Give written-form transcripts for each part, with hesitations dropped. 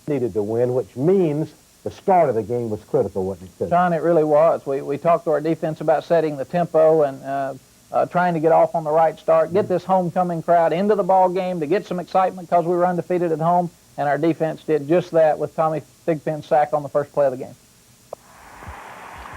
needed to win, which means the start of the game was critical, wasn't it, Coach? John, it really was. We talked to our defense about setting the tempo and trying to get off on the right start, get this homecoming crowd into the ball game to get some excitement because we were undefeated at home, and our defense did just that with Tommy Thigpen's sack on the first play of the game.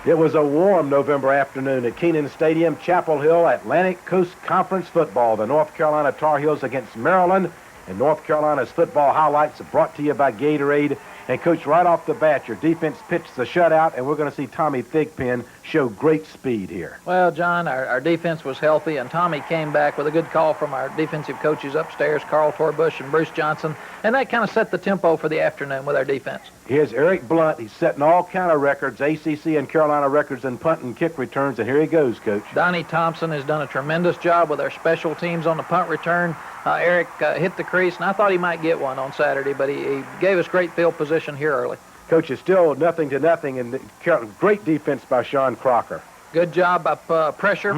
It was a warm November afternoon at Kenan Stadium, Chapel Hill, Atlantic Coast Conference football. The North Carolina Tar Heels against Maryland, and North Carolina's football highlights are brought to you by Gatorade. And, Coach, right off the bat, your defense pitched the shutout, and we're going to see Tommy Thigpen show great speed here. Well, John, our defense was healthy, and Tommy came back with a good call from our defensive coaches upstairs, Carl Torbush and Bruce Johnson, and that kind of set the tempo for the afternoon with our defense. Here's Eric Blunt. He's setting all kind of records, ACC and Carolina records in punt and kick returns, and here he goes, Coach. Donnie Thompson has done a tremendous job with our special teams on the punt return. Eric hit the crease, and I thought he might get one on Saturday, but he gave us great field position here early. Coach, it's still 0-0, and great defense by Sean Crocker. Good job by pressure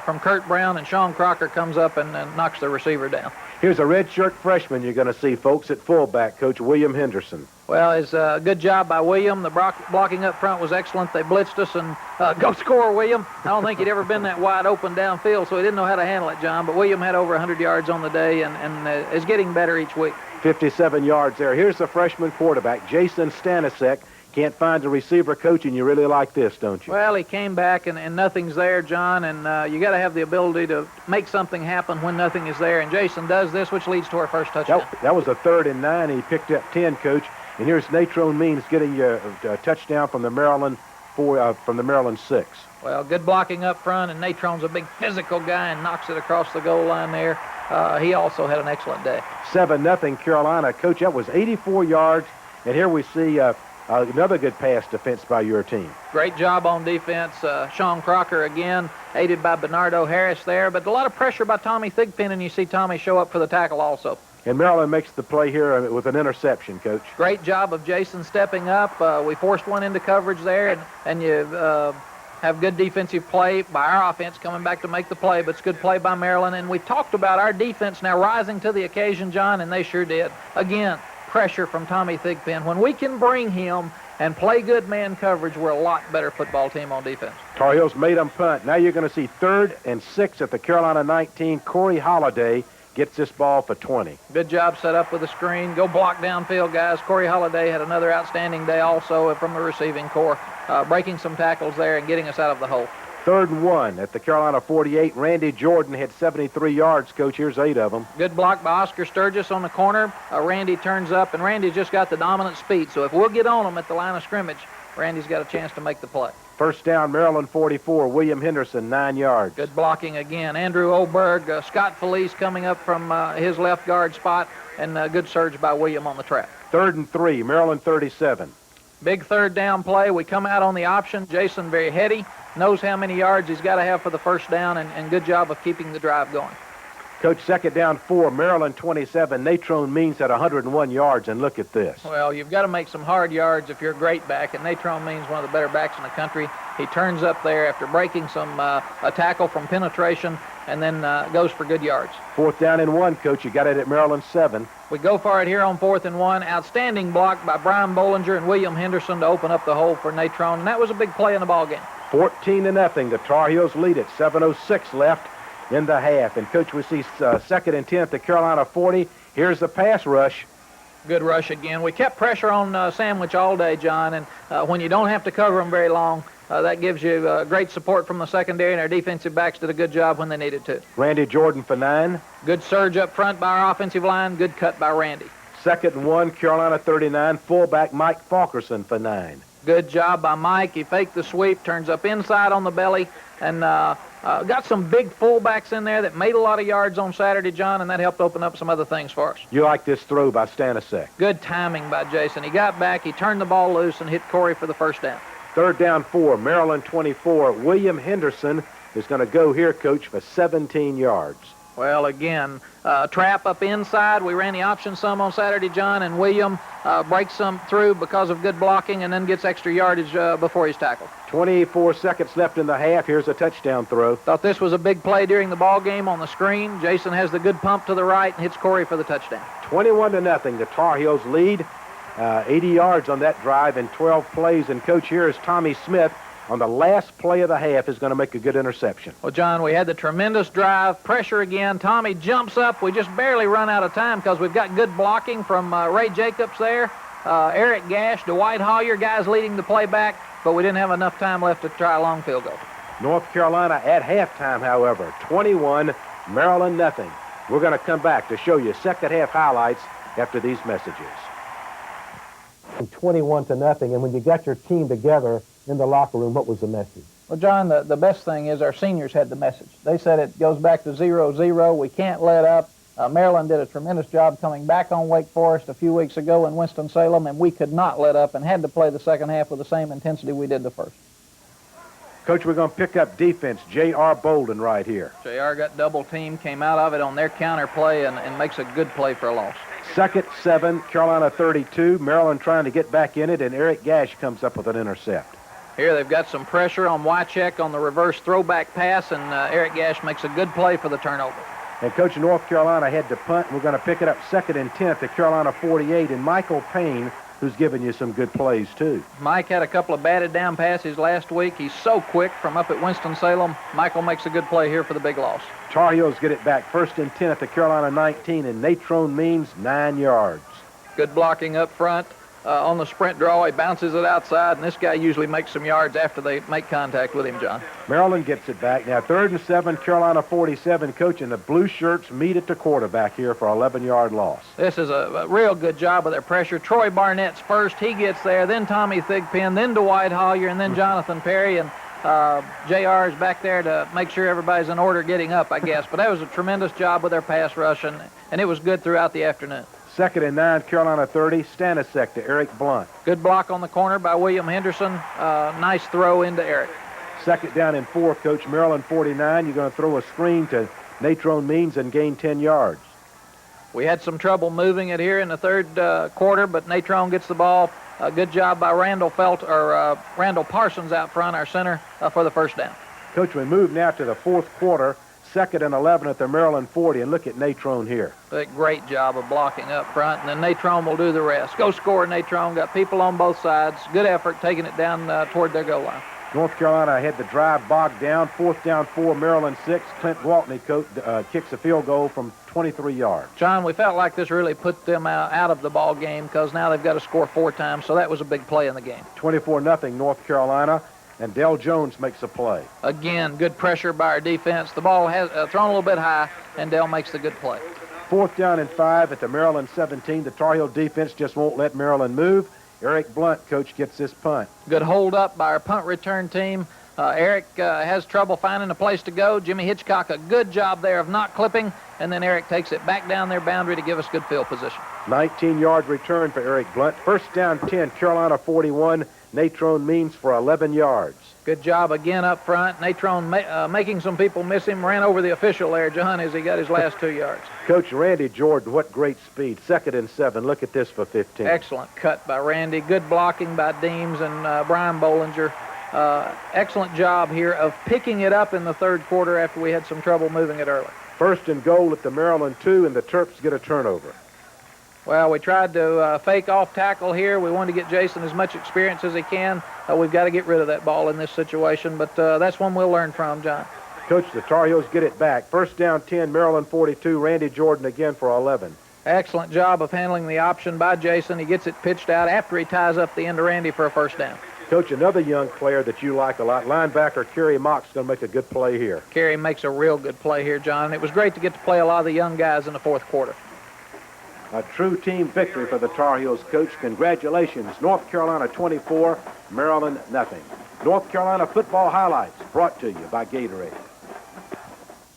from Kurt Brown, and Sean Crocker comes up and knocks the receiver down. Here's a redshirt freshman you're going to see, folks, at fullback, Coach William Henderson. Well, it's a good job by William. The blocking up front was excellent. They blitzed us, and go score, William. I don't think he'd ever been that wide open downfield, so he didn't know how to handle it, John. But William had over 100 yards on the day and is getting better each week. 57 yards there. Here's the freshman quarterback, Jason Stanisiek. Can't find a receiver, Coach, and you really like this, don't you? Well, he came back, and nothing's there, John, and you got to have the ability to make something happen when nothing is there, and Jason does this, which leads to our first touchdown. That was a 3rd and 9. He picked up 10, Coach, and here's Natrone Means getting you a touchdown from the Maryland 6. Well, good blocking up front, and Natrone's a big physical guy and knocks it across the goal line there. He also had an excellent day. 7-0 Carolina. Coach, that was 84 yards, and here we see another good pass defense by your team. Great job on defense. Sean Crocker again, aided by Bernardo Harris there, but a lot of pressure by Tommy Thigpen, and you see Tommy show up for the tackle also. And Maryland makes the play here with an interception, Coach. Great job of Jason stepping up. We forced one into coverage there, and you have good defensive play by our offense coming back to make the play, but it's good play by Maryland. And we talked about our defense now rising to the occasion, John, and they sure did. Again, pressure from Tommy Thigpen. When we can bring him and play good man coverage, we're a lot better football team on defense. Tar Heels made them punt. Now you're going to see 3rd and 6 at the Carolina 19. Corey Holliday gets this ball for 20. Good job set up with the screen. Go block downfield, guys. Corey Holliday had another outstanding day also from the receiving corps, breaking some tackles there and getting us out of the hole. 3rd and 1 at the Carolina 48. Randy Jordan had 73 yards, Coach. Here's 8 of them. Good block by Oscar Sturgis on the corner. Randy turns up, and Randy's just got the dominant speed. So if we'll get on him at the line of scrimmage, Randy's got a chance to make the play. First down, Maryland 44. William Henderson, 9 yards. Good blocking again. Andrew Oberg, Scott Felice coming up from his left guard spot, and good surge by William on the trap. 3rd and 3, Maryland 37. Big 3rd down play. We come out on the option. Jason very heady, knows how many yards he's got to have for the first down, and good job of keeping the drive going. Coach, 2nd down 4, Maryland 27. Natrone Means at 101 yards, and look at this. Well, you've got to make some hard yards if you're a great back, and Natrone Means one of the better backs in the country. He turns up there after breaking a tackle from penetration, and then goes for good yards. 4th down and 1, Coach. You got it at Maryland 7. We go for it here on 4th and 1. Outstanding block by Brian Bollinger and William Henderson to open up the hole for Natrone, and that was a big play in the ball game. 14-0. The Tar Heels lead it. 7:06 left in the half. And, Coach, we see 2nd and 10 at the Carolina 40. Here's the pass rush. Good rush again. We kept pressure on Sandwich all day, John, and when you don't have to cover them very long, that gives you great support from the secondary, and our defensive backs did a good job when they needed to. Randy Jordan for 9. Good surge up front by our offensive line. Good cut by Randy. 2nd and 1, Carolina 39. Fullback Mike Falkerson for 9. Good job by Mike. He faked the sweep, turns up inside on the belly, and got some big fullbacks in there that made a lot of yards on Saturday, John, and that helped open up some other things for us. You like this throw by Stanisiek. Good timing by Jason. He got back, he turned the ball loose, and hit Corey for the first down. 3rd down 4, Maryland 24. William Henderson is going to go here, Coach, for 17 yards. Well, again, trap up inside. We ran the option some on Saturday, John, and William breaks some through because of good blocking and then gets extra yardage before he's tackled. 24 seconds left in the half. Here's a touchdown throw. Thought this was a big play during the ball game on the screen. Jason has the good pump to the right and hits Corey for the touchdown. 21-0. The Tar Heels lead. 80 yards on that drive in 12 plays. And, Coach, here is Tommy Smith on the last play of the half is going to make a good interception. Well, John, we had the tremendous drive, pressure again. Tommy jumps up. We just barely run out of time because we've got good blocking from Ray Jacobs there, Eric Gash, Dwight Hollier, guys leading the play back, but we didn't have enough time left to try a long field goal. North Carolina at halftime, however, 21, Maryland nothing. We're going to come back to show you second half highlights after these messages. 21-0, and when you got your team together in the locker room, what was the message? Well, John, the best thing is our seniors had the message. They said it goes back to 0-0. We can't let up. Maryland did a tremendous job coming back on Wake Forest a few weeks ago in Winston-Salem, and we could not let up and had to play the second half with the same intensity we did the first. Coach, we're going to pick up defense. J.R. Bolden right here. J.R. got double teamed, came out of it on their counter play, and makes a good play for a loss. Second, 7, Carolina 32. Maryland trying to get back in it, and Eric Gash comes up with an intercept. Here they've got some pressure on Wycheck on the reverse throwback pass, and Eric Gash makes a good play for the turnover. And Coach, North Carolina had to punt, and we're going to pick it up 2nd and 10 at Carolina 48, and Michael Payne, who's given you some good plays, too. Mike had a couple of batted down passes last week. He's so quick from up at Winston-Salem. Michael makes a good play here for the big loss. Tar Heels get it back 1st and 10 at the Carolina 19, and Natrone Means 9 yards. Good blocking up front. On the sprint draw, he bounces it outside, and this guy usually makes some yards after they make contact with him, John. Maryland gets it back. Now 3rd and 7, Carolina 47. Coach, and the blue shirts meet at the quarterback here for an 11-yard loss. This is a real good job of their pressure. Troy Barnett's first. He gets there. Then Tommy Thigpen. Then Dwight Hollier. And then Jonathan Perry. And J.R. is back there to make sure everybody's in order getting up, I guess. But that was a tremendous job with their pass rush, and it was good throughout the afternoon. 2nd and 9, Carolina 30. Stanisic to Eric Blunt. Good block on the corner by William Henderson. Nice throw into Eric. 2nd down and 4, Coach. Maryland 49. You're going to throw a screen to Natrone Means and gain 10 yards. We had some trouble moving it here in the third quarter, but Natrone gets the ball. Good job by Randall Parsons out front, our center, for the first down. Coach, we move now to the 4th quarter. 2nd and 11 at the Maryland 40, and look at Natrone here. A great job of blocking up front, and then Natrone will do the rest. Go score, Natrone. Got people on both sides. Good effort taking it down toward their goal line. North Carolina had the drive bogged down. 4th down 4, Maryland 6. Clint Gwaltney kicks a field goal from 23 yards. John, we felt like this really put them out of the ball game because now they've got to score 4 times, so that was a big play in the game. 24-0 North Carolina. And Dell Jones makes a play. Again, good pressure by our defense. The ball has thrown a little bit high, and Dell makes the good play. 4th down and 5 at the Maryland 17. The Tar Heel defense just won't let Maryland move. Eric Blunt, Coach, gets this punt. Good hold up by our punt return team. Eric has trouble finding a place to go. Jimmy Hitchcock, a good job there of not clipping, and then Eric takes it back down their boundary to give us good field position. 19-yard return for Eric Blunt. 1st down 10, Carolina 41. Natrone Means for 11 yards. Good job again up front. Natrone making some people miss him. Ran over the official there, John, as he got his last 2 yards. Coach Randy Jordan, what great speed. 2nd and 7. Look at this for 15. Excellent cut by Randy. Good blocking by Deems and Brian Bollinger. Excellent job here of picking it up in the third quarter after we had some trouble moving it early. 1st and goal at the Maryland 2, and the Terps get a turnover. Well, we tried to fake off tackle here. We wanted to get Jason as much experience as he can. We've got to get rid of that ball in this situation, but that's one we'll learn from, John. Coach, the Tar Heels get it back. 1st down 10, Maryland 42. Randy Jordan again for 11. Excellent job of handling the option by Jason. He gets it pitched out after he ties up the end of Randy for a 1st down. Coach, another young player that you like a lot, linebacker Kerry Mock's going to make a good play here. Kerry makes a real good play here, John. It was great to get to play a lot of the young guys in the 4th quarter. A true team victory for the Tar Heels, Coach. Congratulations. North Carolina 24, Maryland nothing. North Carolina football highlights brought to you by Gatorade.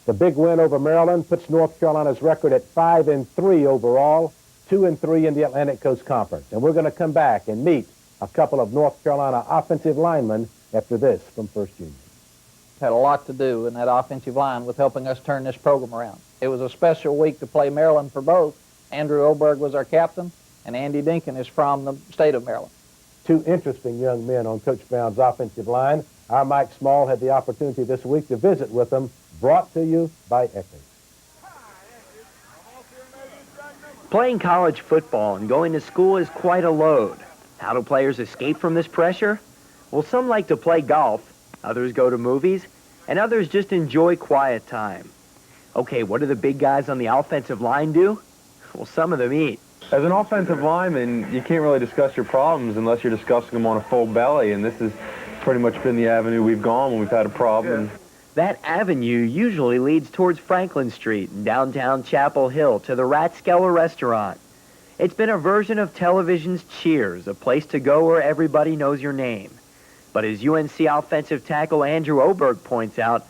The big win over Maryland puts North Carolina's record at 5-3 overall, 2-3 in the Atlantic Coast Conference. And we're going to come back and meet a couple of North Carolina offensive linemen after this from First Union. Had a lot to do in that offensive line with helping us turn this program around. It was a special week to play Maryland for both. Andrew Oberg was our captain, and Andy Dinkin is from the state of Maryland. 2 interesting young men on Coach Brown's offensive line. Our Mike Small had the opportunity this week to visit with them, brought to you by Eckers. Playing college football and going to school is quite a load. How do players escape from this pressure? Well, some like to play golf, others go to movies, and others just enjoy quiet time. Okay, what do the big guys on the offensive line do? Well, some of them eat. As an offensive lineman, you can't really discuss your problems unless you're discussing them on a full belly, and this has pretty much been the avenue we've gone when we've had a problem. Yeah. That avenue usually leads towards Franklin Street in downtown Chapel Hill to the Rathskeller restaurant. It's been a version of television's Cheers, a place to go where everybody knows your name. But as UNC offensive tackle Andrew Oberg points out,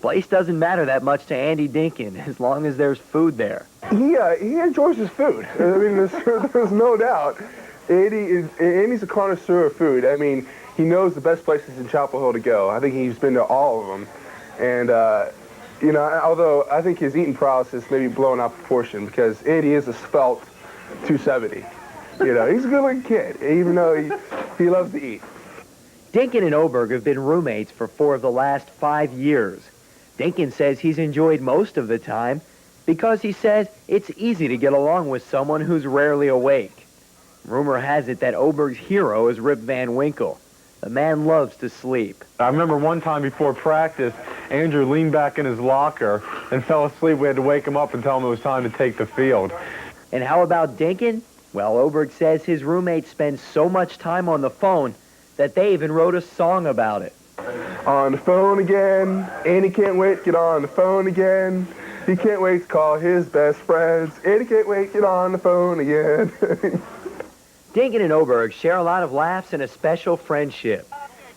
place doesn't matter that much to Andy Dinkin as long as there's food there. He enjoys his food. I mean, there's no doubt. Andy's a connoisseur of food. I mean, he knows the best places in Chapel Hill to go. I think he's been to all of them. And, you know, although I think his eating prowess is maybe blown out of proportion because Andy is a svelte 270. You know, he's a good-looking kid, even though he loves to eat. Dinkin and Oberg have been roommates for 4 of the last 5 years. Dinkin says he's enjoyed most of the time because he says it's easy to get along with someone who's rarely awake. Rumor has it that Oberg's hero is Rip Van Winkle. The man loves to sleep. I remember one time before practice, Andrew leaned back in his locker and fell asleep. We had to wake him up and tell him it was time to take the field. And how about Dinkin? Well, Oberg says his roommate spends so much time on the phone that they even wrote a song about it. On the phone again. Andy can't wait to get on the phone again. He can't wait to call his best friends. Andy can't wait to get on the phone again. Dinkin and Oberg share a lot of laughs and a special friendship.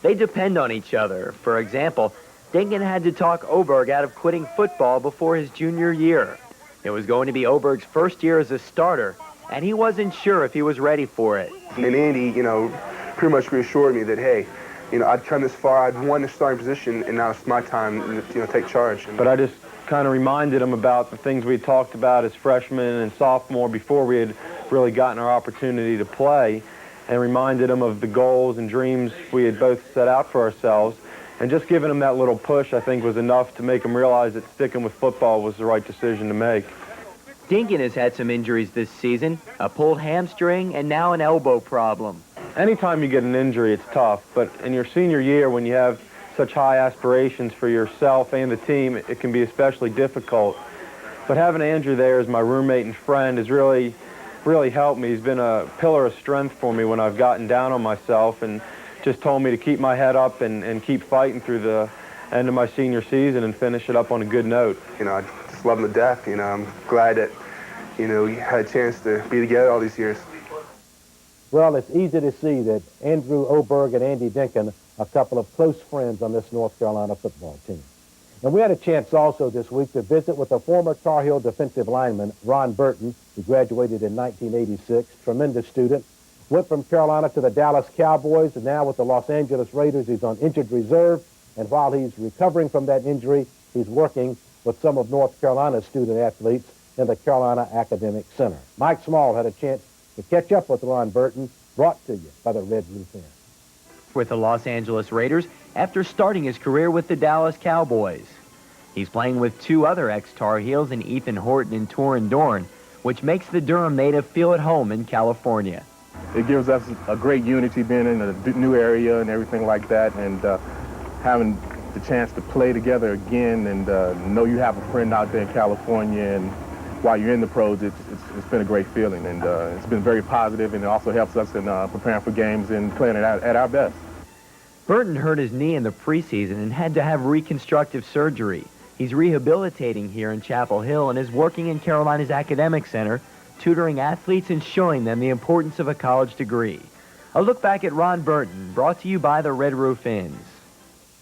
They depend on each other. For example, Dinkin had to talk Oberg out of quitting football before his junior year. It was going to be Oberg's first year as a starter, and he wasn't sure if he was ready for it. And Andy, you know, pretty much reassured me that, hey, you know, I'd come this far, I'd won the starting position, and now it's my time to, you know, take charge. But I just kind of reminded him about the things we talked about as freshmen and sophomore before we had really gotten our opportunity to play, and reminded him of the goals and dreams we had both set out for ourselves. And just giving him that little push, I think, was enough to make him realize that sticking with football was the right decision to make. Dinkin has had some injuries this season, a pulled hamstring and now an elbow problem. Anytime you get an injury, it's tough, but in your senior year, when you have such high aspirations for yourself and the team, it can be especially difficult. But having Andrew there as my roommate and friend has really helped me. He's been a pillar of strength for me when I've gotten down on myself, and just told me to keep my head up and keep fighting through the end of my senior season and finish it up on a good note. You know, I just love him to death. You know, I'm glad that, you know, we had a chance to be together all these years. Well, it's easy to see that Andrew Oberg and Andy Dinkin are a couple of close friends on this North Carolina football team. And we had a chance also this week to visit with a former Tar Heel defensive lineman, Ron Burton, who graduated in 1986, tremendous student, went from Carolina to the Dallas Cowboys, and now with the Los Angeles Raiders, he's on injured reserve. And while he's recovering from that injury, he's working with some of North Carolina's student athletes in the Carolina Academic Center. Mike Small had a chance to catch up with Ron Burton, brought to you by the Red Blue Fan. With the Los Angeles Raiders after starting his career with the Dallas Cowboys. He's playing with 2 other ex-Tar Heels in Ethan Horton and Torrin Dorn, which makes the Durham native feel at home in California. It gives us a great unity being in a new area and everything like that, and having the chance to play together again and know you have a friend out there in California, and while you're in the pros, it's been a great feeling, and it's been very positive, and it also helps us in preparing for games and playing at our best. Burton hurt his knee in the preseason and had to have reconstructive surgery. He's rehabilitating here in Chapel Hill and is working in Carolina's Academic Center, tutoring athletes and showing them the importance of a college degree. A look back at Ron Burton, brought to you by the Red Roof Inns.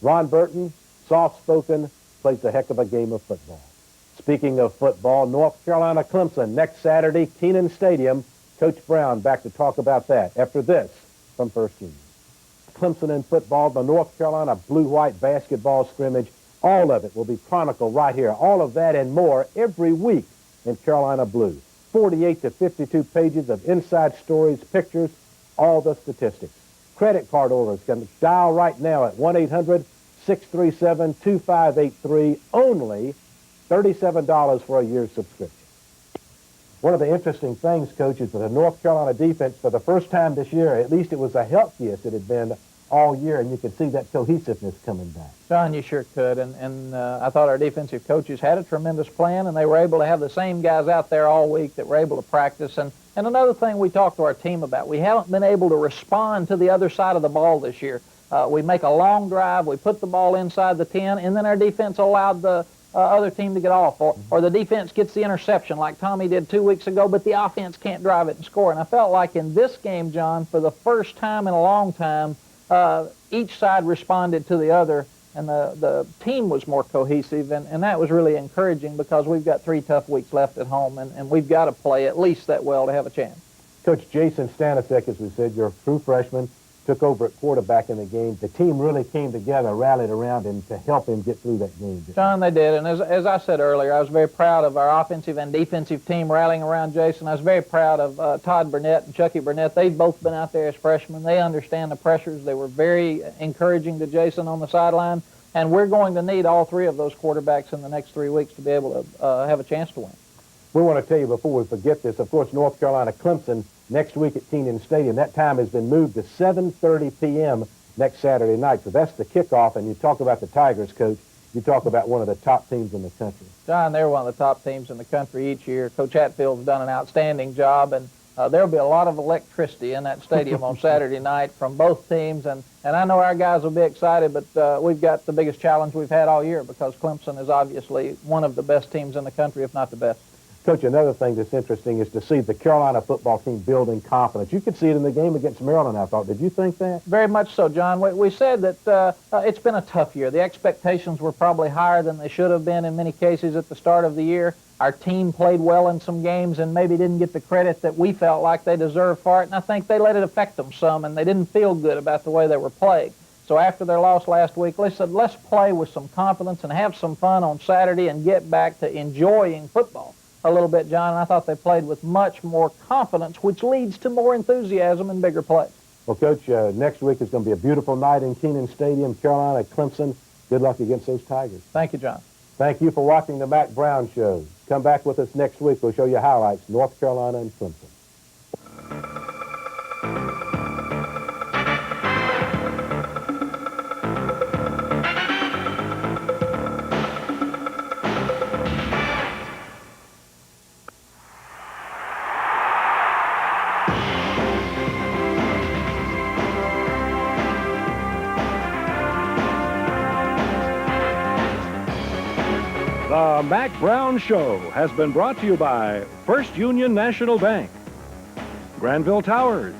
Ron Burton, soft-spoken, plays a heck of a game of football. Speaking of football, North Carolina Clemson next Saturday, Kenan Stadium. Coach Brown back to talk about that after this from First Union. Clemson in football, the North Carolina blue-white basketball scrimmage, all of it will be chronicled right here. All of that and more every week in Carolina Blue. 48 to 52 pages of inside stories, pictures, all the statistics. Credit card orders can dial right now at 1-800-637-2583, only $37 for a year's subscription. One of the interesting things, Coach, is that the North Carolina defense, for the first time this year, at least it was the healthiest it had been all year, and you can see that cohesiveness coming back. John, you sure could, and I thought our defensive coaches had a tremendous plan, and they were able to have the same guys out there all week that were able to practice. And another thing we talked to our team about, we haven't been able to respond to the other side of the ball this year. We make a long drive, we put the ball inside the 10, and then our defense allowed the other team to get off, or the defense gets the interception like Tommy did 2 weeks ago, but the offense can't drive it and score. And I felt like in this game, John, for the first time in a long time, each side responded to the other, and the team was more cohesive, and that was really encouraging because we've got 3 tough weeks left at home, and we've got to play at least that well to have a chance. Coach Jason Stanisic, as we said, your true freshman, took over at quarterback in the game. The team really came together, rallied around him to help him get through that game. John, they did, and as I said earlier, I was very proud of our offensive and defensive team rallying around Jason. I was very proud of Todd Burnett and Chucky Burnett. They've both been out there as freshmen. They understand the pressures. They were very encouraging to Jason on the sideline, and we're going to need all 3 of those quarterbacks in the next 3 weeks to be able to have a chance to win. We want to tell you before we forget this, of course, North Carolina Clemson next week at Kenan Stadium. That time has been moved to 7:30 p.m. next Saturday night. So that's the kickoff. And you talk about the Tigers, Coach. You talk about one of the top teams in the country. John, they're one of the top teams in the country each year. Coach Hatfield's done an outstanding job, and there'll be a lot of electricity in that stadium on Saturday night from both teams. And I know our guys will be excited, but we've got the biggest challenge we've had all year because Clemson is obviously one of the best teams in the country, if not the best. Coach, another thing that's interesting is to see the Carolina football team building confidence. You could see it in the game against Maryland, I thought. Did you think that? Very much so, John. We said that it's been a tough year. The expectations were probably higher than they should have been in many cases at the start of the year. Our team played well in some games and maybe didn't get the credit that we felt like they deserved for it, and I think they let it affect them some, and they didn't feel good about the way they were playing. So after their loss last week, they said, let's play with some confidence and have some fun on Saturday and get back to enjoying football a little bit, John, and I thought they played with much more confidence, which leads to more enthusiasm and bigger plays. Well, Coach, next week is going to be a beautiful night in Kenan Stadium, Carolina, Clemson. Good luck against those Tigers. Thank you, John. Thank you for watching the Mack Brown Show. Come back with us next week. We'll show you highlights, North Carolina and Clemson. The Mack Brown Show has been brought to you by First Union National Bank, Granville Towers,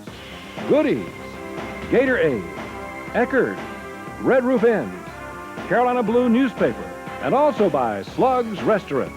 Goodies, Gatorade, Eckerd, Red Roof Inns, Carolina Blue Newspaper, and also by Slug's Restaurants.